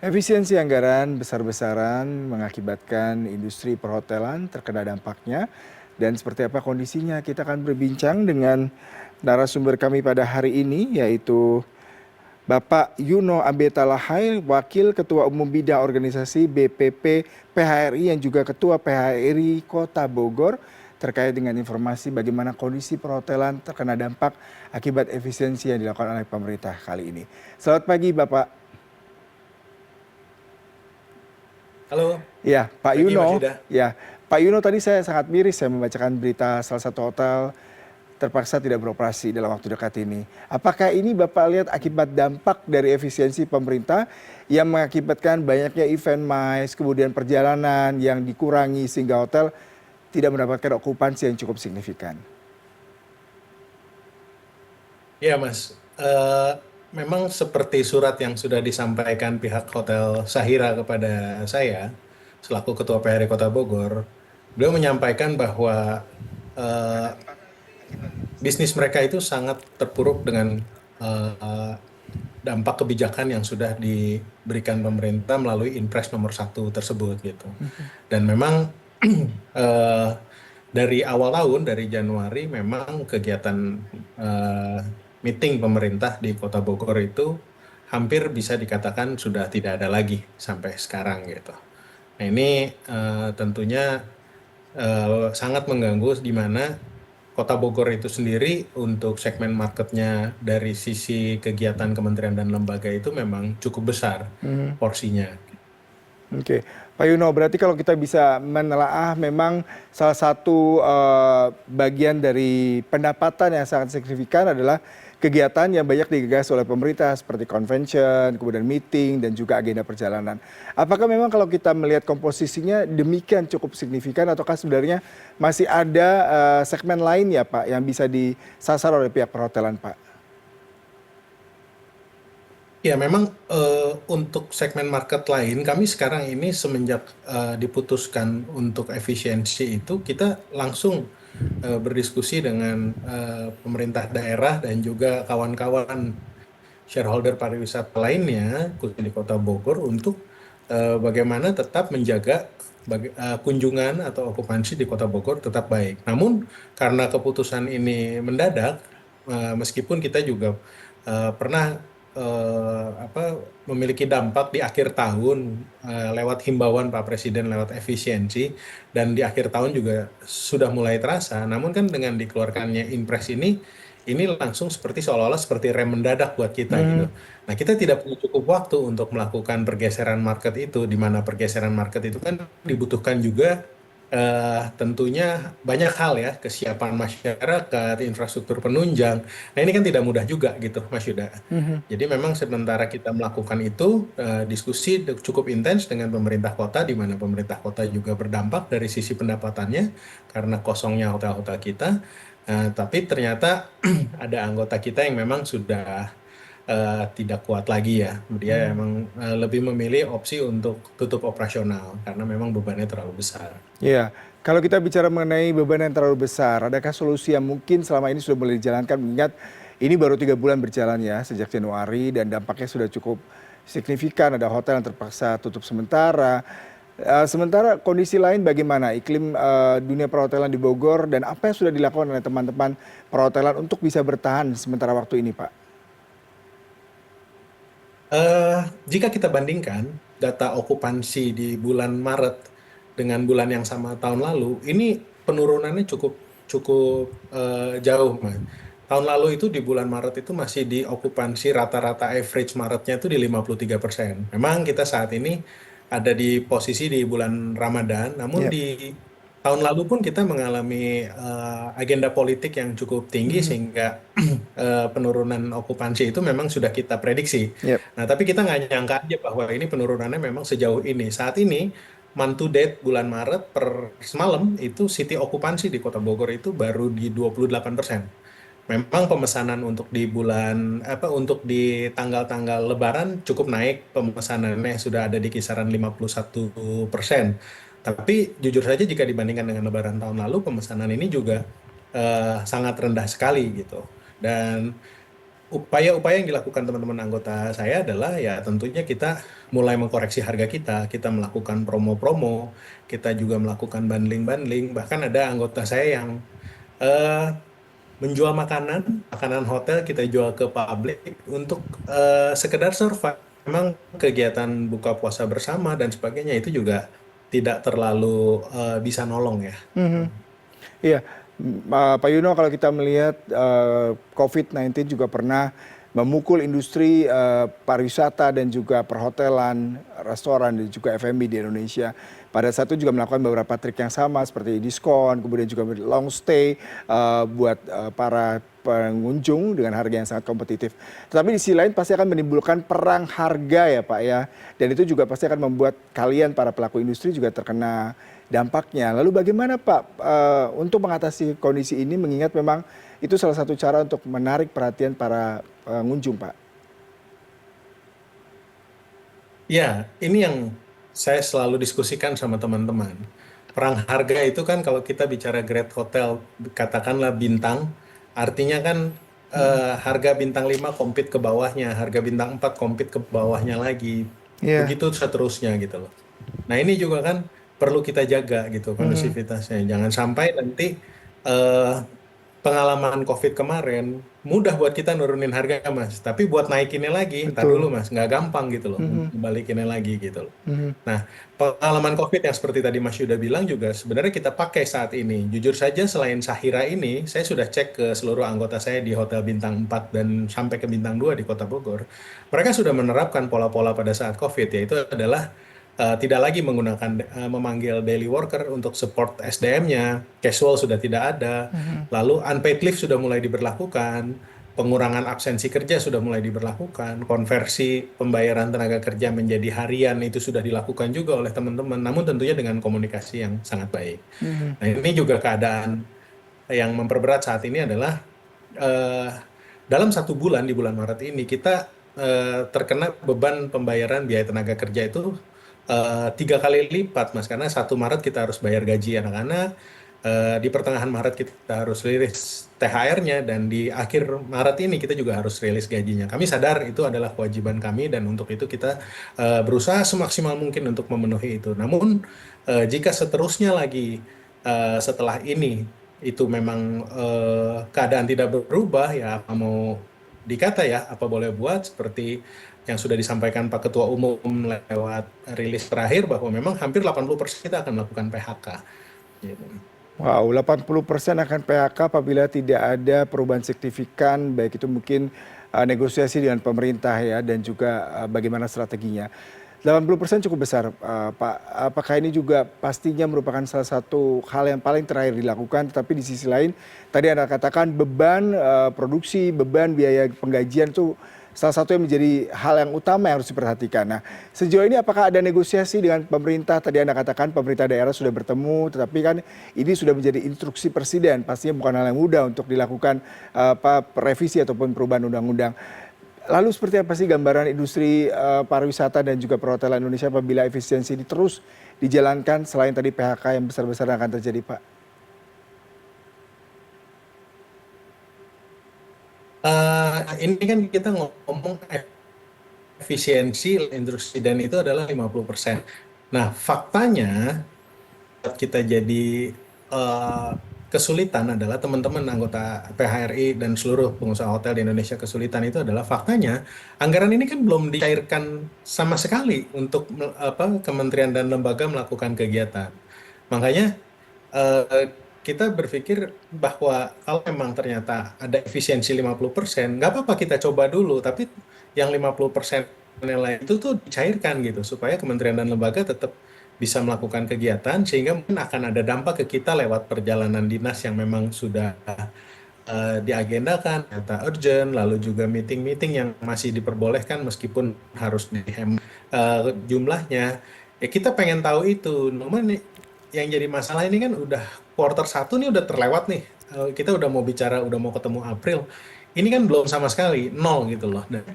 Efisiensi anggaran besar-besaran mengakibatkan industri perhotelan terkena dampaknya. Dan seperti apa kondisinya, kita akan berbincang dengan narasumber kami pada hari ini, yaitu Bapak Yuno Abetalahai, Wakil Ketua Umum Bidang Organisasi BPP PHRI yang juga Ketua PHRI Kota Bogor, terkait dengan informasi bagaimana kondisi perhotelan terkena dampak akibat efisiensi yang dilakukan oleh pemerintah kali ini. Selamat pagi Bapak. Halo, Ya, Pak pagi Mas Yuno. Yuda. Ya, Pak Yuno tadi saya sangat miris saya membacakan berita salah satu hotel terpaksa tidak beroperasi dalam waktu dekat ini. Apakah ini Bapak lihat akibat dampak dari efisiensi pemerintah yang mengakibatkan banyaknya event MICE, kemudian perjalanan yang dikurangi sehingga hotel tidak mendapatkan okupansi yang cukup signifikan? Ya Mas, memang seperti surat yang sudah disampaikan pihak Hotel Sahira kepada saya, selaku Ketua PRI Kota Bogor, beliau menyampaikan bahwa eh, bisnis mereka itu sangat terpuruk dengan eh, dampak kebijakan yang sudah diberikan pemerintah melalui Inpres nomor 1 tersebut gitu. Dan memang eh, dari awal tahun, dari Januari, memang kegiatan eh, meeting pemerintah di Kota Bogor itu hampir bisa dikatakan sudah tidak ada lagi sampai sekarang gitu. Nah ini tentunya sangat mengganggu di mana Kota Bogor itu sendiri untuk segmen marketnya dari sisi kegiatan kementerian dan lembaga itu memang cukup besar Mhm. porsinya. Oke, Pak Yuno, berarti kalau kita bisa menelaah memang salah satu bagian dari pendapatan yang sangat signifikan adalah kegiatan yang banyak digagas oleh pemerintah seperti convention, kemudian meeting, dan juga agenda perjalanan. Apakah memang kalau kita melihat komposisinya demikian cukup signifikan ataukah sebenarnya masih ada segmen lain ya Pak yang bisa disasar oleh pihak perhotelan Pak? Ya, memang untuk segmen market lain, kami sekarang ini semenjak diputuskan untuk efisiensi itu, kita langsung berdiskusi dengan pemerintah daerah dan juga kawan-kawan shareholder pariwisata lainnya, khususnya di Kota Bogor, untuk bagaimana tetap menjaga kunjungan atau okupansi di Kota Bogor tetap baik. Namun, karena keputusan ini mendadak, meskipun kita juga pernah memiliki dampak di akhir tahun lewat himbauan Pak Presiden lewat efisiensi dan di akhir tahun juga sudah mulai terasa. Namun kan dengan dikeluarkannya Inpres ini langsung seperti seolah-olah seperti rem mendadak buat kita gitu. Hmm. Nah, kita tidak punya cukup waktu untuk melakukan pergeseran market itu, di mana pergeseran market itu kan dibutuhkan juga tentunya banyak hal ya, kesiapan masyarakat, infrastruktur penunjang. Nah, ini kan tidak mudah juga gitu, Mas Yuda. Mhm. Jadi memang sementara kita melakukan itu, diskusi cukup intens dengan pemerintah kota, di mana pemerintah kota juga berdampak dari sisi pendapatannya karena kosongnya hotel-hotel kita. Tapi ternyata ada anggota kita yang memang sudah tidak kuat lagi ya. Dia Hmm. memang lebih memilih opsi untuk tutup operasional karena memang bebannya terlalu besar. Ya, kalau kita bicara mengenai beban yang terlalu besar, adakah solusi yang mungkin selama ini sudah mulai dijalankan mengingat ini baru 3 bulan berjalan ya sejak Januari dan dampaknya sudah cukup signifikan. Ada hotel yang terpaksa tutup sementara. Sementara kondisi lain bagaimana iklim dunia perhotelan di Bogor dan apa yang sudah dilakukan oleh teman-teman perhotelan untuk bisa bertahan sementara waktu ini, Pak? Eh, Jika kita bandingkan data okupansi di bulan Maret dengan bulan yang sama tahun lalu, ini penurunannya cukup cukup jauh, Mas. Tahun lalu itu di bulan Maret itu masih di okupansi rata-rata average Maretnya itu di 53%. Memang kita saat ini ada di posisi di bulan Ramadan, namun Ya. di tahun lalu pun kita mengalami agenda politik yang cukup tinggi Mhm. sehingga penurunan okupansi itu memang sudah kita prediksi. Ya. Nah, tapi kita nggak nyangka aja bahwa ini penurunannya memang sejauh ini. Saat ini, month to date bulan Maret per semalam itu city okupansi di Kota Bogor itu baru di 28%. Memang pemesanan untuk di untuk di tanggal-tanggal Lebaran cukup naik, pemesanannya sudah ada di kisaran 51%. Tapi jujur saja jika dibandingkan dengan Lebaran tahun lalu, pemesanan ini juga sangat rendah sekali gitu. Dan upaya-upaya yang dilakukan teman-teman anggota saya adalah ya tentunya kita mulai mengkoreksi harga kita, kita melakukan promo-promo, kita juga melakukan bundling-bundling, bahkan ada anggota saya yang eh, menjual makanan, makanan hotel kita jual ke publik untuk sekedar survive. Memang kegiatan buka puasa bersama dan sebagainya itu juga tidak terlalu bisa nolong ya. Iya, Pak Yuno, kalau kita melihat COVID-19 juga pernah memukul industri pariwisata dan juga perhotelan, restoran dan juga F&B di Indonesia. Pada saat itu juga melakukan beberapa trik yang sama seperti diskon, kemudian juga long stay buat para pengunjung dengan harga yang sangat kompetitif. Tetapi di sisi lain pasti akan menimbulkan perang harga ya Pak ya. Dan itu juga pasti akan membuat kalian para pelaku industri juga terkena dampaknya. Lalu bagaimana Pak untuk mengatasi kondisi ini mengingat memang itu salah satu cara untuk menarik perhatian para pengunjung Pak? Ya, ini yang saya selalu diskusikan sama teman-teman. Perang harga itu kan kalau kita bicara grade hotel, katakanlah bintang, artinya kan harga bintang 5 compete ke bawahnya, harga bintang 4 compete ke bawahnya lagi. Iya. Begitu seterusnya gitu loh. Nah, ini juga kan perlu kita jaga gitu Mhm. kondusivitasnya. Jangan sampai nanti eh, pengalaman COVID kemarin mudah buat kita nurunin harga Mas, tapi buat naikinnya lagi, ntar dulu Betul. Mas, nggak gampang gitu loh, Mhm. untuk balikinnya lagi gitu loh. Mhm. Nah, pengalaman COVID yang seperti tadi Mas Yuda bilang juga sebenarnya kita pakai saat ini. Jujur saja selain Sahira ini, saya sudah cek ke seluruh anggota saya di Hotel Bintang 4 dan sampai ke Bintang 2 di Kota Bogor. Mereka sudah menerapkan pola-pola pada saat COVID, yaitu adalah tidak lagi menggunakan memanggil daily worker untuk support SDM-nya, casual sudah tidak ada, Mhm. lalu unpaid leave sudah mulai diberlakukan, pengurangan absensi kerja sudah mulai diberlakukan, konversi pembayaran tenaga kerja menjadi harian itu sudah dilakukan juga oleh teman-teman, namun tentunya dengan komunikasi yang sangat baik. Mhm. Nah, ini juga keadaan yang memperberat saat ini adalah eh, dalam 1 bulan di bulan Maret ini kita terkena beban pembayaran biaya tenaga kerja itu 3 kali lipat, Mas, karena 1 Maret kita harus bayar gaji anak-anak, di pertengahan Maret kita harus rilis THR-nya, dan di akhir Maret ini kita juga harus rilis gajinya. Kami sadar itu adalah kewajiban kami dan untuk itu kita berusaha semaksimal mungkin untuk memenuhi itu. Namun jika seterusnya lagi setelah ini itu memang keadaan tidak berubah, ya apa mau dikata ya, apa boleh buat, seperti yang sudah disampaikan Pak Ketua Umum lewat rilis terakhir bahwa memang hampir 80% kita akan melakukan PHK. Gitu. Wow, 80% akan PHK apabila tidak ada perubahan signifikan, baik itu mungkin negosiasi dengan pemerintah ya, dan juga bagaimana strateginya. 80% cukup besar, Pak. Apakah ini juga pastinya merupakan salah satu hal yang paling terakhir dilakukan, tetapi di sisi lain, tadi Anda katakan beban produksi, beban biaya penggajian itu salah satu yang menjadi hal yang utama yang harus diperhatikan. Nah, sejauh ini apakah ada negosiasi dengan pemerintah? Tadi Anda katakan pemerintah daerah sudah bertemu, tetapi kan ini sudah menjadi instruksi presiden. Pastinya bukan hal yang mudah untuk dilakukan revisi ataupun perubahan undang-undang. Lalu seperti apa sih gambaran industri pariwisata dan juga perhotelan Indonesia apabila efisiensi ini terus dijalankan selain tadi PHK yang besar-besaran akan terjadi, Pak? Ini kan kita ngomong efisiensi industri dan itu adalah 50%. Nah, faktanya kita jadi eh, kesulitan adalah teman-teman anggota PHRI dan seluruh pengusaha hotel di Indonesia, kesulitan itu adalah faktanya anggaran ini kan belum dicairkan sama sekali untuk kementerian dan lembaga melakukan kegiatan. Makanya eh, kita berpikir bahwa kalau memang ternyata ada efisiensi 50%, nggak apa-apa kita coba dulu, tapi yang 50% yang lain itu tuh dicairkan gitu, supaya kementerian dan lembaga tetap bisa melakukan kegiatan, sehingga mungkin akan ada dampak ke kita lewat perjalanan dinas yang memang sudah diagendakan, ternyata urgent, lalu juga meeting-meeting yang masih diperbolehkan meskipun harus dihemat jumlahnya. Ya kita pengen tahu itu. Namun yang jadi masalah ini kan udah quarter 1 nih udah terlewat nih. Kita udah mau bicara, udah mau ketemu April. Ini kan belum sama sekali, nol gitu loh. Dan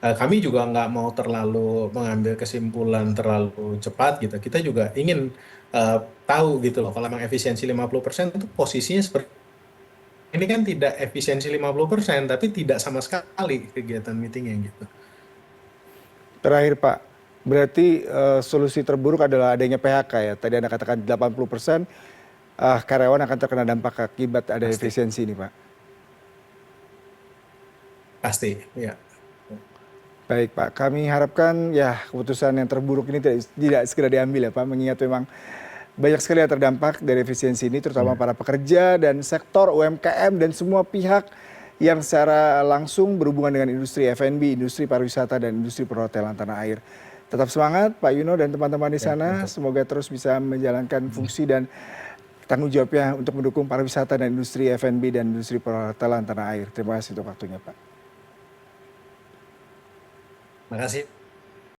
kami juga nggak mau terlalu mengambil kesimpulan terlalu cepat gitu. Kita juga ingin tahu gitu loh, kalau memang efisiensi 50% itu posisinya seperti ini kan tidak efisiensi 50%, tapi tidak sama sekali kegiatan meetingnya gitu. Terakhir Pak, berarti solusi terburuk adalah adanya PHK ya. Tadi Anda katakan 80% karyawan akan terkena dampak akibat ada Pasti, efisiensi ini Pak. pasti, ya. Baik Pak, kami harapkan ya keputusan yang terburuk ini tidak segera diambil ya Pak, mengingat memang banyak sekali yang terdampak dari efisiensi ini, terutama Ya. para pekerja dan sektor UMKM dan semua pihak yang secara langsung berhubungan dengan industri F&B, industri pariwisata dan industri perhotelan tanah air. Tetap semangat Pak Yuno dan teman-teman di Ya, sana, betul. semoga terus bisa menjalankan fungsi dan tanggung jawabnya untuk mendukung pariwisata dan industri F&B dan industri perhotelan tanah air. Terima kasih untuk waktunya Pak. Makasih.